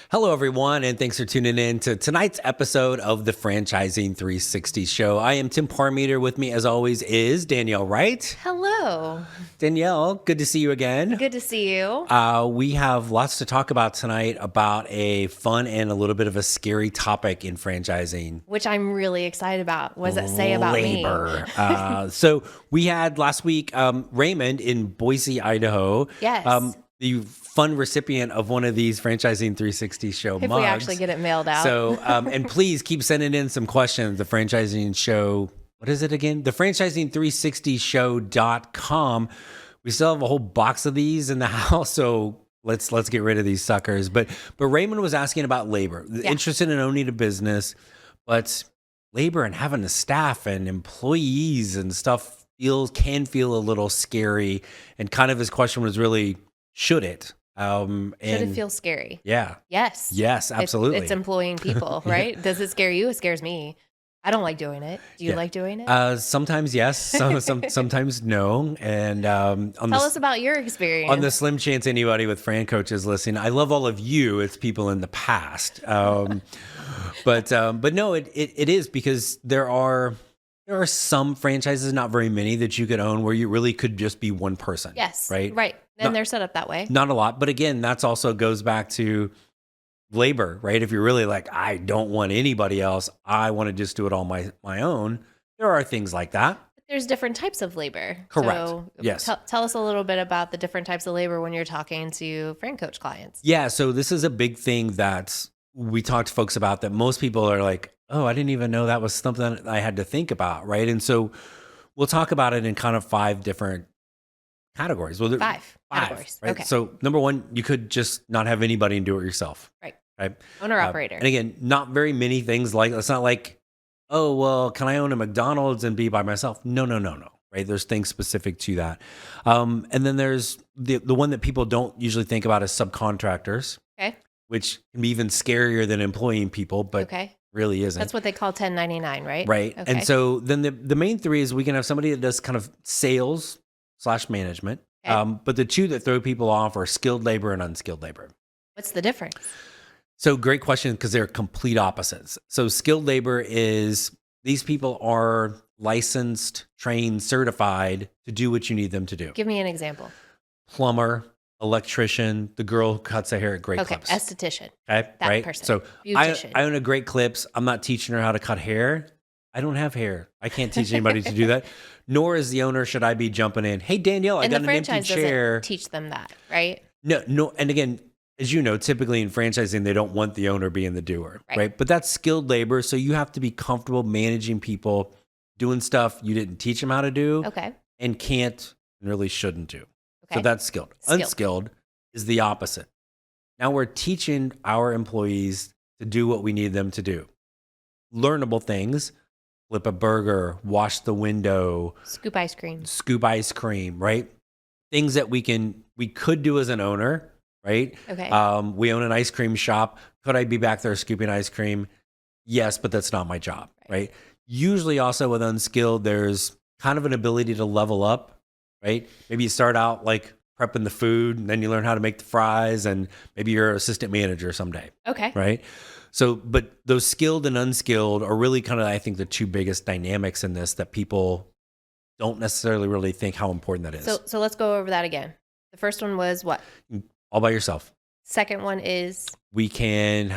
Hello, everyone, and thanks for tuning in to tonight's episode of the Franchising 360 Show. I am Tim Parmeter. With me, as always, is Danielle Wright. Hello. Danielle, good to see you again. Good to see you. We have lots to talk about tonight about a fun and a little bit of a scary topic in franchising. Which I'm really excited about. What does it say about labor. So we had last week Raymond in Boise, Idaho. Yes. The fun recipient of one of these Franchising 360 Show if mugs. we actually get it mailed out. So, and please keep sending in some questions. The Franchising Show, what is it again? The Franchising360show.com. We still have a whole box of these in the house, so let's get rid of these suckers. But Raymond was asking about labor, interested in owning a business, but labor and having a staff and employees and stuff can feel a little scary. And kind of his question was really, should it? Should it feel scary? Yeah. Yes. Yes, absolutely. It's employing people, right? Does it scare you? It scares me. I don't like doing it. Do you like doing it? Sometimes yes, sometimes no. And tell us about your experience. On the slim chance anybody with FranCoach is listening, I love all of you. It's people in the past, but no, it is, because there are some franchises, not very many, that you could own where you really could just be one person. Yes. Right. And they're set up that way. Not a lot, but again, that's also goes back to labor, right? If you're really like, I don't want anybody else, I want to just do it all my own. There are things like that. There's different types of labor. Correct. So yes. Tell us a little bit about the different types of labor when you're talking to FranCoach clients. Yeah. So this is a big thing that we talk to folks about, that most people are like, oh, I didn't even know that was something I had to think about, right? And so we'll talk about it in kind of 5 different categories. Well, five categories. Right? Okay. So number 1, you could just not have anybody and do it yourself. Right. Right. Owner operator. And again, not very many things like, it's not like, oh, well, can I own a McDonald's and be by myself? No. Right. There's things specific to that. And then there's the one that people don't usually think about is subcontractors. Okay. Which can be even scarier than employing people, but really isn't. That's what they call 1099, right? Right. Okay. And so then the main 3 is we can have somebody that does kind of sales/management. Okay. But the 2 that throw people off are skilled labor and unskilled labor. What's the difference? So great question, because they're complete opposites. So skilled labor is, these people are licensed, trained, certified to do what you need them to do. Give me an example. Plumber, electrician, the girl who cuts the hair at Great Clips. Esthetician. Okay, that right? person. So I Beautician. own a Great Clips. I'm not teaching her how to cut hair. I don't have hair. I can't teach anybody to do that. Nor is the owner, should I be jumping in, hey, Danielle, I got an empty chair. Doesn't teach them that, right? No. And again, as you know, typically in franchising, they don't want the owner being the doer, right? But that's skilled labor. So you have to be comfortable managing people, doing stuff you didn't teach them how to do. Okay. And can't and really shouldn't do. Okay. So that's skilled. Unskilled is the opposite. Now we're teaching our employees to do what we need them to do. Learnable things, flip a burger, wash the window, scoop ice cream, right? Things that we could do as an owner, right? Okay. We own an ice cream shop. Could I be back there scooping ice cream? Yes, but that's not my job, right? Usually also with unskilled, there's kind of an ability to level up, right? Maybe you start out like prepping the food, and then you learn how to make the fries, and maybe you're an assistant manager someday. Okay. Right? So, but those skilled and unskilled are really kind of, I think, the 2 biggest dynamics in this that people don't necessarily really think how important that is. So let's go over that again. The first one was what? All by yourself. Second one is? We can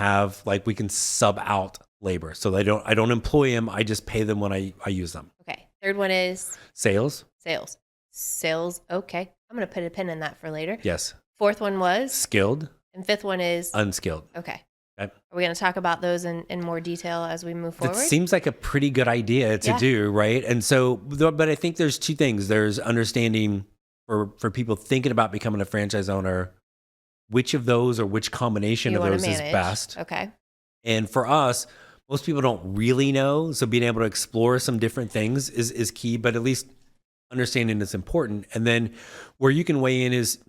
sub out labor. So I don't employ them. I just pay them when I use them. Okay. Third one is? Sales. Okay. I'm going to put a pin in that for later. Yes. Fourth one was? Skilled. And fifth one is? Unskilled. Okay. Are we going to talk about those in more detail as we move forward? It seems like a pretty good idea to do, right? And so, but I think there's 2 things. There's understanding for people thinking about becoming a franchise owner, which of those or which combination of those is best. Okay. And for us, most people don't really know. So being able to explore some different things is key, but at least understanding it's important. And then where you can weigh in is,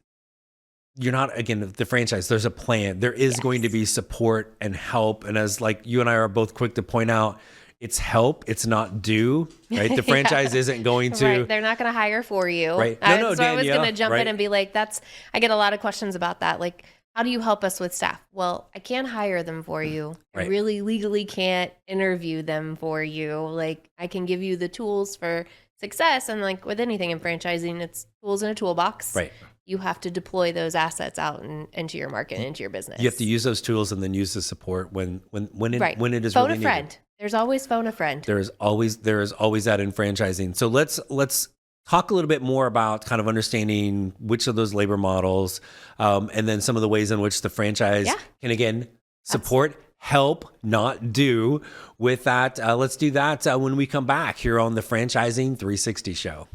you're not, again, the franchise, there's a plan. There is going to be support and help. And as like you and I are both quick to point out, it's help, it's not due, right? The franchise isn't going to. Right. They're not going to hire for you. Right. So Danielle, I was going to jump in and be like, I get a lot of questions about that. Like, how do you help us with staff? Well, I can't hire them for you. I Right. really legally can't interview them for you. Like, I can give you the tools for success. And like with anything in franchising, it's tools in a toolbox. Right. You have to deploy those assets out into your market, into your business. You have to use those tools and then use the support when it is phone really a friend. needed. There's always phone a friend. There is always that in franchising. So let's talk a little bit more about kind of understanding which of those labor models, and then some of the ways in which the franchise can again support, help, not do with that. Let's do that when we come back here on the Franchising 360 show.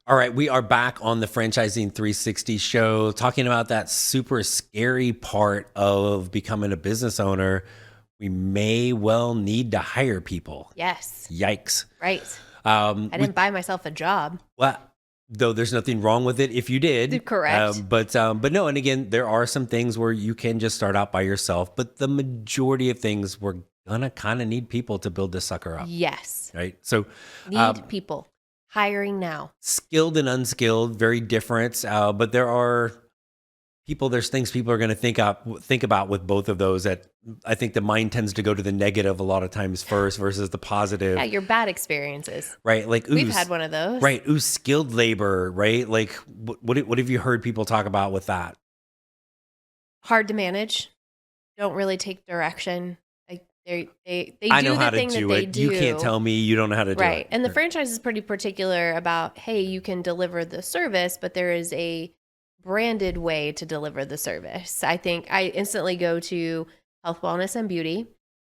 All right, we are back on the Franchising 360 show, talking about that super scary part of becoming a business owner. We may well need to hire people. Yes. Yikes. Right. I didn't buy myself a job. Well, though there's nothing wrong with it if you did. Correct. But no, and again, there are some things where you can just start out by yourself, but the majority of things we're gonna kind of need people to build this sucker up. Yes. Right. So need people. Hiring now. Skilled and unskilled, very different. But there's things people are going to think about with both of those. That I think the mind tends to go to the negative a lot of times first versus the positive. Yeah, your bad experiences. Right. Like we've had one of those. Right. Ooh, skilled labor. Right. Like what have you heard people talk about with that? Hard to manage. Don't really take direction. They I do know the how to thing do that they it. do. You can't tell me you don't know how to do it. Right. And the franchise is pretty particular about, hey, you can deliver the service, but there is a branded way to deliver the service. I think I instantly go to health, wellness, and beauty.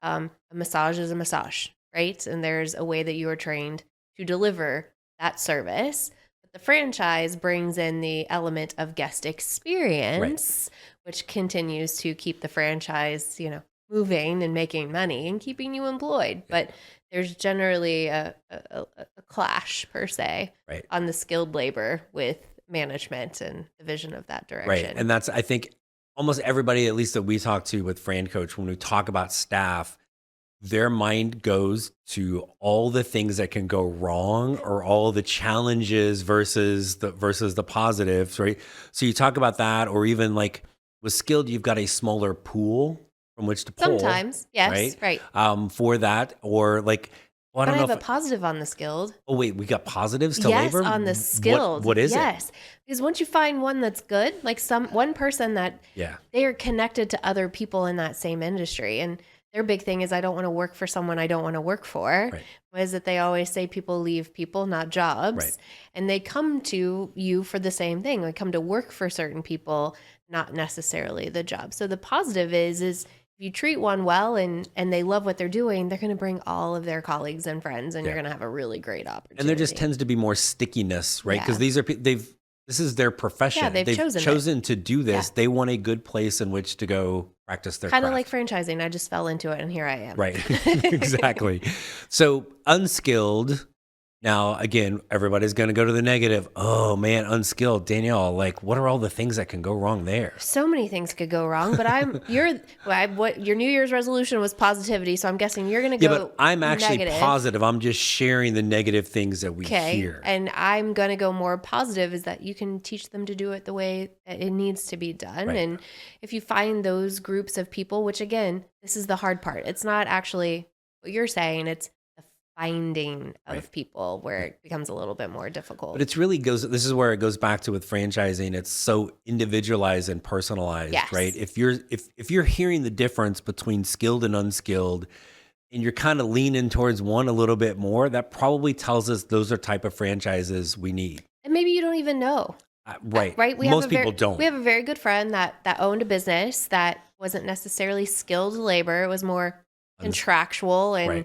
A massage is a massage, right? And there's a way that you are trained to deliver that service. But the franchise brings in the element of guest experience, which continues to keep the franchise, moving and making money and keeping you employed. But there's generally a clash per se on the skilled labor with management and the vision of that direction. Right. And that's, I think, almost everybody, at least that we talk to with FranCoach, when we talk about staff, their mind goes to all the things that can go wrong or all the challenges versus the positives, right? So you talk about that, or even like with skilled, you've got a smaller pool from which to pull. Sometimes, yes, right. For that, or like, well, I don't know. I have a positive on the skilled. Oh wait, we got positives to labor? Yes, on the skilled. What is it? Yes, because once you find one that's good, like one person that they are connected to other people in that same industry, and their big thing is, I don't want to work for someone I don't want to work for. Right. What is it they always say? People leave people, not jobs. Right. And they come to you for the same thing. They come to work for certain people, not necessarily the job. So the positive is if you treat one well and they love what they're doing, they're going to bring all of their colleagues and friends, and you're going to have a really great opportunity. And there just tends to be more stickiness, right? Because this is their profession. Yeah, they've chosen to do this. Yeah. They want a good place in which to go practice their kind of craft. Like franchising. I just fell into it, and here I am. Right, exactly. So unskilled. Now, again, everybody's going to go to the negative. Oh man, unskilled. Danielle, like, what are all the things that can go wrong there? So many things could go wrong, but what your New Year's resolution was positivity, so I'm guessing you're going to go but I'm actually negative. Positive. I'm just sharing the negative things that we hear. And I'm going to go more positive, is that you can teach them to do it the way that it needs to be done. Right. And if you find those groups of people, which again, this is the hard part. It's not actually what you're saying, it's finding of people where it becomes a little bit more difficult. But this is where it goes back to with franchising. It's so individualized and personalized, right? If you're hearing the difference between skilled and unskilled, and you're kind of leaning towards one a little bit more, that probably tells us those are type of franchises we need. And maybe you don't even know. Right. Most people don't. We have a very good friend that owned a business that wasn't necessarily skilled labor. It was more contractual and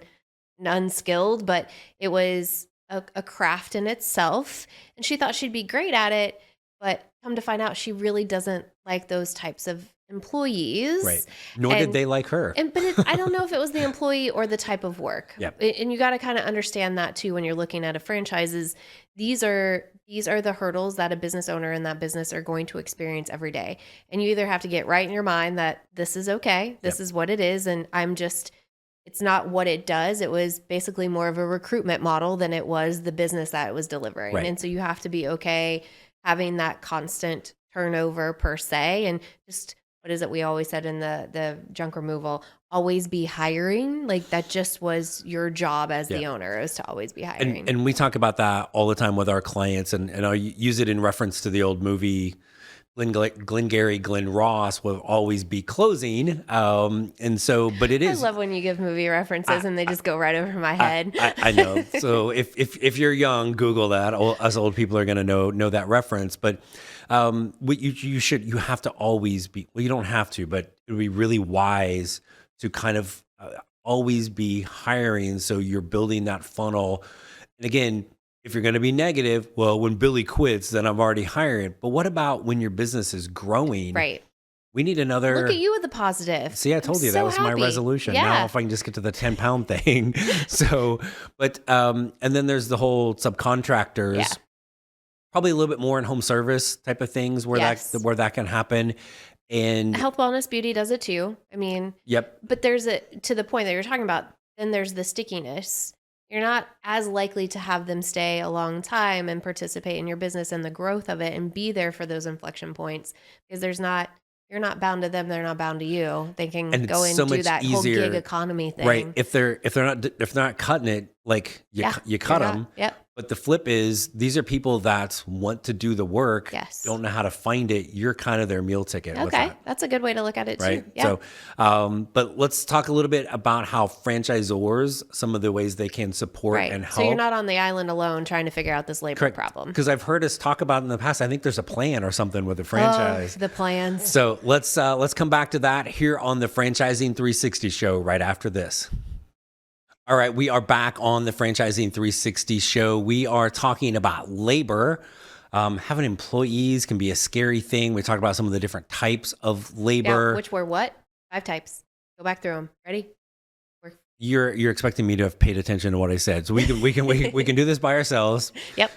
unskilled, but it was a craft in itself, and she thought she'd be great at it, but come to find out she really doesn't like those types of employees. Right. Nor did they like her. But I don't know if it was the employee or the type of work. Yep. And you got to kind of understand that too when you're looking at a franchise. These are the hurdles that a business owner in that business are going to experience every day. And you either have to get right in your mind that this is okay, this is what it is, and it's not what it does. It was basically more of a recruitment model than it was the business that it was delivering. Right. And so you have to be okay having that constant turnover per se. And just what is it we always said in the junk removal? Always be hiring. Like that just was your job as the owner, is to always be hiring. And we talk about that all the time with our clients, and I use it in reference to the old movie Glengarry Glen Ross will always be closing. And so, but it is. I love when you give movie references and they just go right over my head. I know. So if you're young, Google that. Us old people are going to know that reference. But you have to always be. Well, you don't have to, but it would be really wise to kind of always be hiring. So you're building that funnel. And again, if you're going to be negative, well, when Billy quits, then I'm already hiring. But what about when your business is growing? Right. We need another. Look at you with the positive. See, I told you that was my resolution. Yeah. Now, if I can just get to the 10-pound thing. So, but, and then there's the whole subcontractors, Yeah. probably a little bit more in home service type of things where that can happen. And Health, wellness, beauty does it too. I mean, yep. But there's to the point that you're talking about, then there's the stickiness. You're not as likely to have them stay a long time and participate in your business and the growth of it and be there for those inflection points, because you're not bound to them. They're not bound to you. They can go and do that whole gig economy thing. Right. If they're not cutting it, like you cut them. Yep. But the flip is, these are people that want to do the work, Yes. don't know how to find it. You're kind of their meal ticket. With Okay. that. That's a good way to look at it Right. too. Yeah. So, but let's talk a little bit about how franchisors, some of the ways they can support and help. So you're not on the island alone trying to figure out this labor problem. Because I've heard us talk about in the past, I think there's a plan or something with the franchise. Oh, the plans. So let's come back to that here on the Franchising 360 show right after this. All right, we are back on the Franchising 360 show. We are talking about labor. Having employees can be a scary thing. We talked about some of the different types of labor. Yeah, which were what? 5 types. Go back through them. Ready? You're expecting me to have paid attention to what I said. So we can do this by ourselves. Yep.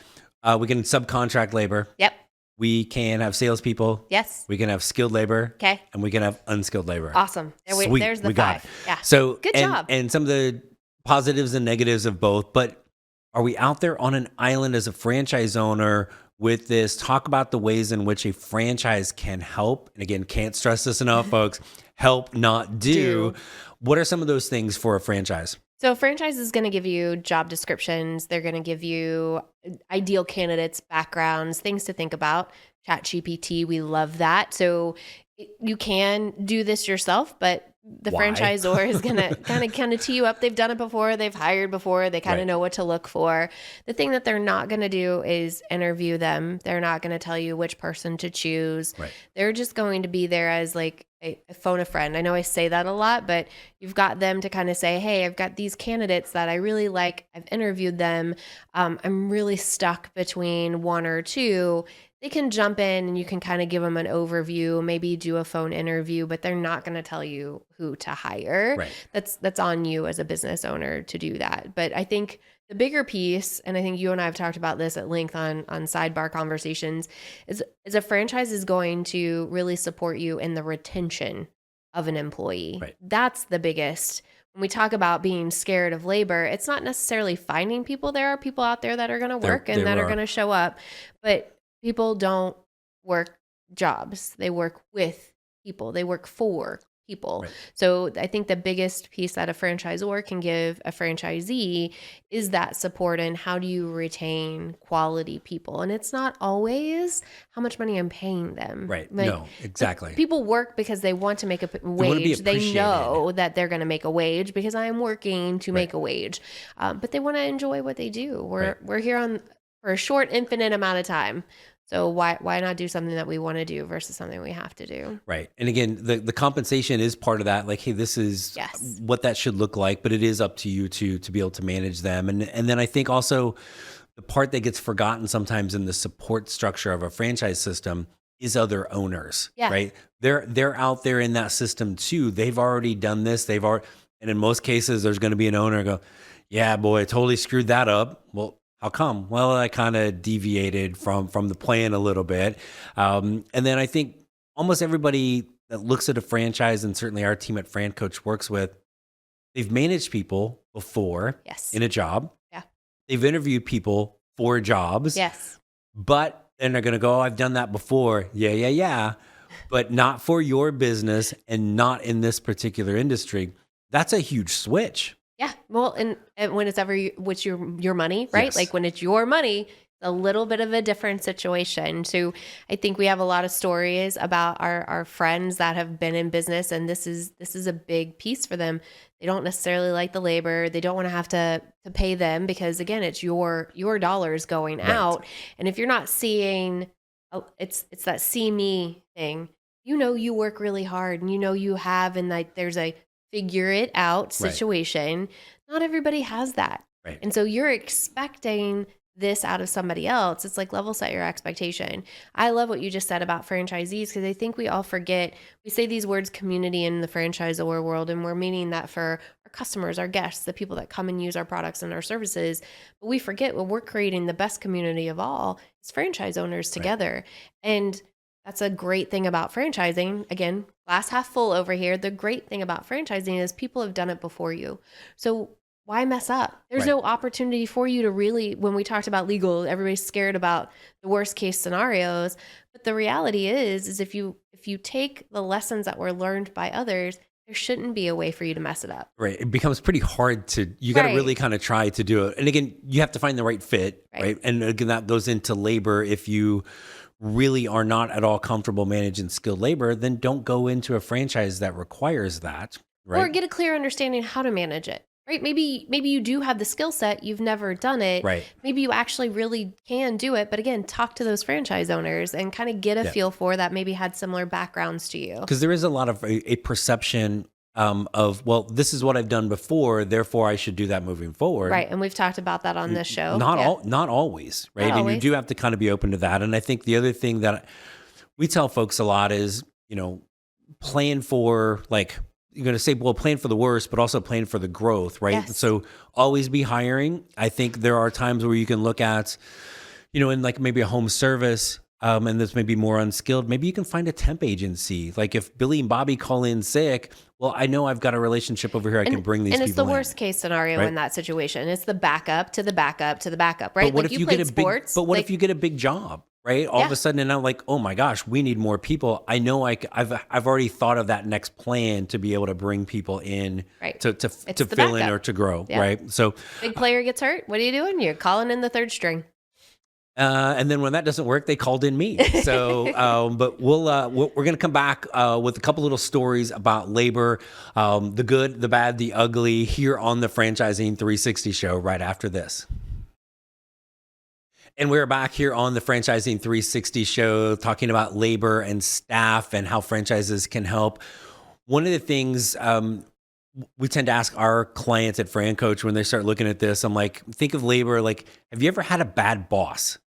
We can subcontract labor. Yep. We can have salespeople. Yes. We can have skilled labor. Okay. And we can have unskilled labor. Awesome. Sweet. There's the we 5. got it. Yeah. So good job. And some of the positives and negatives of both. But are we out there on an island as a franchise owner with this? Talk about the ways in which a franchise can help. And again, can't stress this enough, folks. Help, not do. What are some of those things for a franchise? So a franchise is going to give you job descriptions. They're going to give you ideal candidates, backgrounds, things to think about. ChatGPT, we love that. So you can do this yourself, but the franchisor is going to kind of tee you up. They've done it before. They've hired before. They kind of know what to look for. The thing that they're not going to do is interview them. They're not going to tell you which person to choose. Right. They're just going to be there as like a phone a friend. I know I say that a lot, but you've got them to kind of say, hey, I've got these candidates that I really like. I've interviewed them. I'm really stuck between 1 or 2. They can jump in and you can kind of give them an overview, maybe do a phone interview, but they're not going to tell you who to hire. Right. That's on you as a business owner to do that. But I think the bigger piece, and I think you and I have talked about this at length on sidebar conversations, is a franchise is going to really support you in the retention of an employee. Right. That's the biggest. When we talk about being scared of labor, it's not necessarily finding people. There are people out there that are going to work and that are going to show up, but people don't work jobs. They work with people. They work for people. Right. So I think the biggest piece that a franchisor can give a franchisee is that support and how do you retain quality people? And it's not always how much money I'm paying them. Right. Like, no, exactly. People work because they want to make a wage. They know that they're going to make a wage because I am working to make a wage. But they want to enjoy what they do. We're here for a short, infinite amount of time. So why not do something that we want to do versus something we have to do? Right. And again, the compensation is part of that. Like, hey, this is what that should look like, but it is up to you to be able to manage them. And then I think also the part that gets forgotten sometimes in the support structure of a franchise system is other owners. Yeah. Right. They're out there in that system too. They've already done this. And in most cases, there's going to be an owner go, yeah, boy, I totally screwed that up. Well, how come? Well, I kind of deviated from the plan a little bit. And then I think almost everybody that looks at a franchise, and certainly our team at FranCoach works with, they've managed people before in a job. Yeah. They've interviewed people for jobs. Yes. But And they're going to go, oh, I've done that before. Yeah. But not for your business and not in this particular industry. That's a huge switch. Yeah. Well, and when it's which your money, right? Yes. Like when it's your money, a little bit of a different situation. So I think we have a lot of stories about our friends that have been in business, and this is a big piece for them. They don't necessarily like the labor. They don't want to have to pay them because again, it's your dollars going out. And if you're not seeing, it's that see me thing. You work really hard, and you have, and like there's a figure it out situation. Not everybody has that, and so you're expecting this out of somebody else. It's like level set your expectation. I love what you just said about franchisees because I think we all forget. We say these words community in the franchisor world, and we're meaning that for our customers, our guests, the people that come and use our products and our services. But we forget when we're creating the best community of all, it's franchise owners together. And that's a great thing about franchising. Again, glass half full over here. The great thing about franchising is people have done it before you. So why mess up? There's no opportunity for you to really, when we talked about legal, everybody's scared about the worst case scenarios. But the reality is if you take the lessons that were learned by others, there shouldn't be a way for you to mess it up. Right. It becomes pretty hard you got to really kind of try to do it. And again, you have to find the right fit, right? And again, that goes into labor. If you really are not at all comfortable managing skilled labor, then don't go into a franchise that requires that, right? Or get a clear understanding how to manage it. Right? Maybe you do have the skill set. You've never done it. Right. Maybe you actually really can do it. But again, talk to those franchise owners and kind of get a feel for that. Maybe had similar backgrounds to you. Because there is a lot of a perception of, well, this is what I've done before, therefore I should do that moving forward. Right. And we've talked about that on this show. Not always, right? Not always. You do have to kind of be open to that. And I think the other thing that we tell folks a lot is, plan for you're going to say, well, plan for the worst, but also plan for the growth, right? Yes. So always be hiring. I think there are times where you can look at, in maybe a home service, and this may be more unskilled, maybe you can find a temp agency. Like if Billy and Bobby call in sick, well, I know I've got a relationship over here. I can bring these people in. And it's the worst case scenario in that situation. It's the backup to the backup to the backup, right? But what if you get if you get a big job? Right. All of a sudden, and I'm like, oh my gosh, we need more people. I know I've already thought of that next plan to be able to bring people in to fill in or to grow. Yeah. Right. So big player gets hurt. What are you doing? You're calling in the third string. And then when that doesn't work, they called in me. So, but we're going to come back with a couple little stories about labor, the good, the bad, the ugly here on the Franchising 360 show right after this. And we're back here on the Franchising 360 show talking about labor and staff and how franchises can help. One of the things we tend to ask our clients at FranCoach when they start looking at this, I'm like, think of labor, like, have you ever had a bad boss?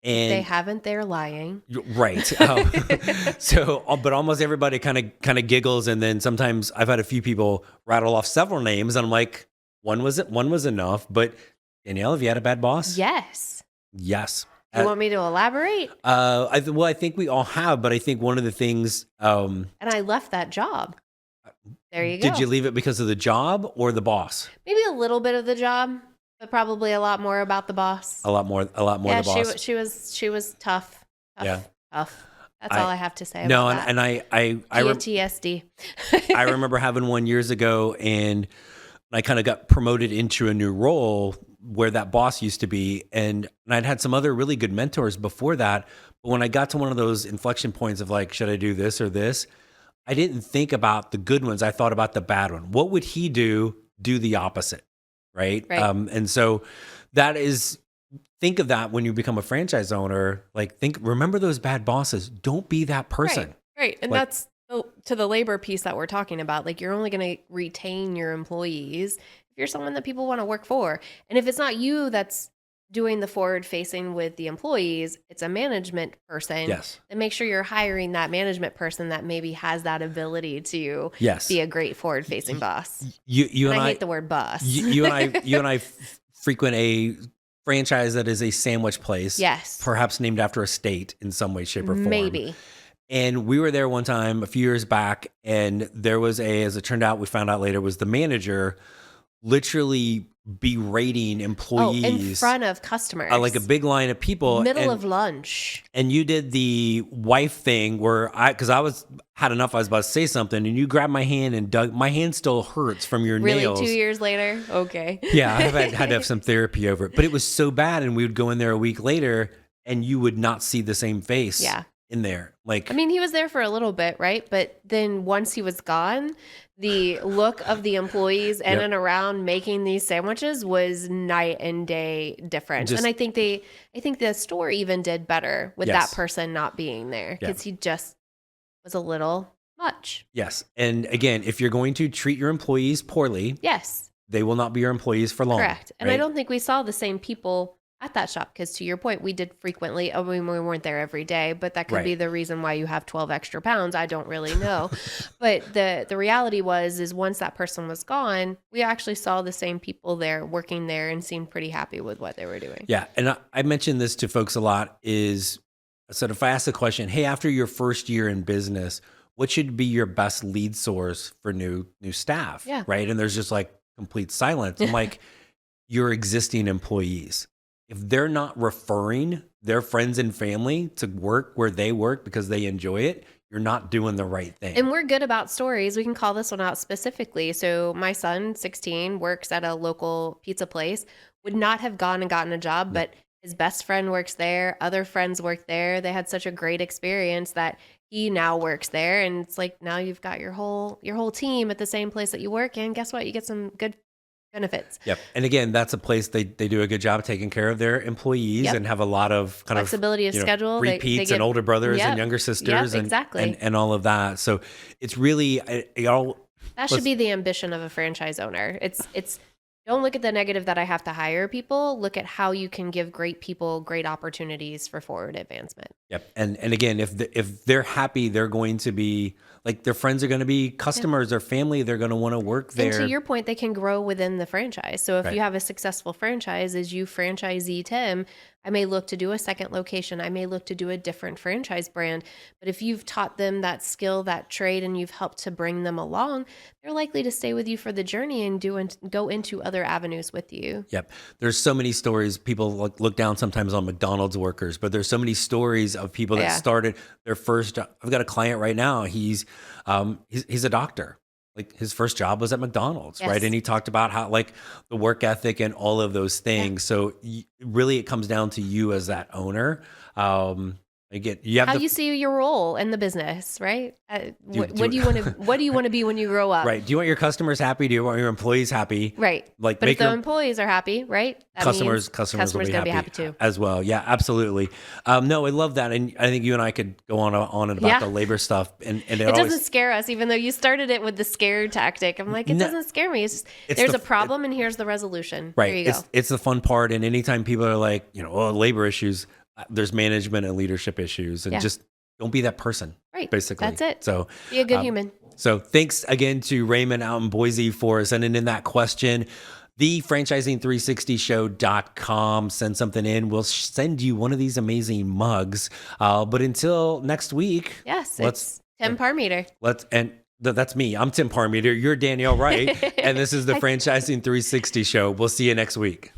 And they haven't, they're lying. Right. But almost everybody kind of giggles. And then sometimes I've had a few people rattle off several names and I'm like, one was enough. But Danielle, have you had a bad boss? Yes. Do you want me to elaborate? I think we all have, but I think one of the things... and I left that job. There you go. Did you leave it because of the job or the boss? Maybe a little bit of the job, but probably a lot more about the boss. A lot more the boss. She was tough. Tough. That's all I have to say about that. And I PTSD. I remember having one years ago, and I kind of got promoted into a new role where that boss used to be. And I'd had some other really good mentors before that. But when I got to one of those inflection points of like, should I do this or this? I didn't think about the good ones. I thought about the bad one. What would he do? Do the opposite. Right. And so think of that when you become a franchise owner, remember those bad bosses. Don't be that person. Right. And that's to the labor piece that we're talking about. Like you're only going to retain your employees if you're someone that people want to work for. And if it's not you that's doing the forward facing with the employees, it's a management person. Yes. And make sure you're hiring that management person that maybe has that ability to be a great forward facing boss. You and I hate the word boss. You and I frequent a franchise that is a sandwich place. Yes. Perhaps named after a state in some way, shape, or form. Maybe. And we were there one time a few years back, and there was as it turned out, we found out later, was the manager literally berating employees in front of customers, like a big line of people, middle of lunch. And you did the wife thing where because I had enough. I was about to say something, and you grabbed my hand and dug. My hand still hurts from your nails. 2 years later? Okay. Yeah, I had to have some therapy over it. But it was so bad, and we would go in there a week later, and you would not see the same face in there. Like, I mean, he was there for a little bit, right? But then once he was gone, the look of the employees in and around making these sandwiches was night and day different. And I think the store even did better with that person not being there, because he just was a little much. Yes. And again, if you're going to treat your employees poorly, they will not be your employees for long. Correct. And I don't think we saw the same people at that shop, because to your point, we did frequently. I mean, we weren't there every day, but that could be the reason why you have 12 extra pounds. I don't really know. But the reality is once that person was gone, we actually saw the same people there working there and seemed pretty happy with what they were doing. Yeah. And I mentioned this to folks a lot is, so if I ask the question, hey, after your first year in business, what should be your best lead source for new staff? Yeah. Right. And there's just like complete silence. I'm like, your existing employees. If they're not referring their friends and family to work where they work because they enjoy it, you're not doing the right thing. And we're good about stories. We can call this one out specifically. So my son, 16, works at a local pizza place, would not have gone and gotten a job, but his best friend works there. Other friends work there. They had such a great experience that he now works there. And it's like, now you've got your whole team at the same place that you work in. Guess what? You get some good benefits. Yep. And again, that's a place they do a good job taking care of their employees and have a lot of kind flexibility of of schedule, repeats and older brothers and younger sisters and all of that. So it's really that should be the ambition of a franchise owner. It's don't look at the negative that I have to hire people. Look at how you can give great people great opportunities for forward advancement. Yep. And again, if they're happy, they're going to be like, their friends are going to be customers, their family, they're going to want to work there. And to your point, they can grow within the franchise. So if you have a successful franchise, as you franchisee Tim, I may look to do a second location. I may look to do a different franchise brand. But if you've taught them that skill, that trade, and you've helped to bring them along, they're likely to stay with you for the journey and go into other avenues with you. Yep. There's so many stories. People look down sometimes on McDonald's workers, but there's so many stories of people that started their first. I've got a client right now. He's a doctor. Like, his first job was at McDonald's, right? And he talked about how, like, the work ethic and all of those things. So really, it comes down to you as that owner. Again, you have how you see your role in the business, right? What do you want to? What do you want to be when you grow up? Right. Do you want your customers happy? Do you want your employees happy? Right. Like, but if the employees are happy, right? Customers will be happy too as well. Yeah, absolutely. No, I love that, and I think you and I could go on and about the labor stuff, and it doesn't scare us, even though you started it with the scare tactic. I'm like, it doesn't scare me. It's there's a problem, and here's the resolution. Right. There you go. It's the fun part, and anytime people are like, labor issues, there's management and leadership issues, and just don't be that person. Right. Basically. That's it. So be a good human. So thanks again to Raymond out in Boise for sending in that question. TheFranchising360show.com. Send something in. We'll send you one of these amazing mugs. But until next week. Yes. It's Tim Parmeter. That's me. I'm Tim Parmeter. You're Danielle Wright. And this is the Franchising 360 Show. We'll see you next week.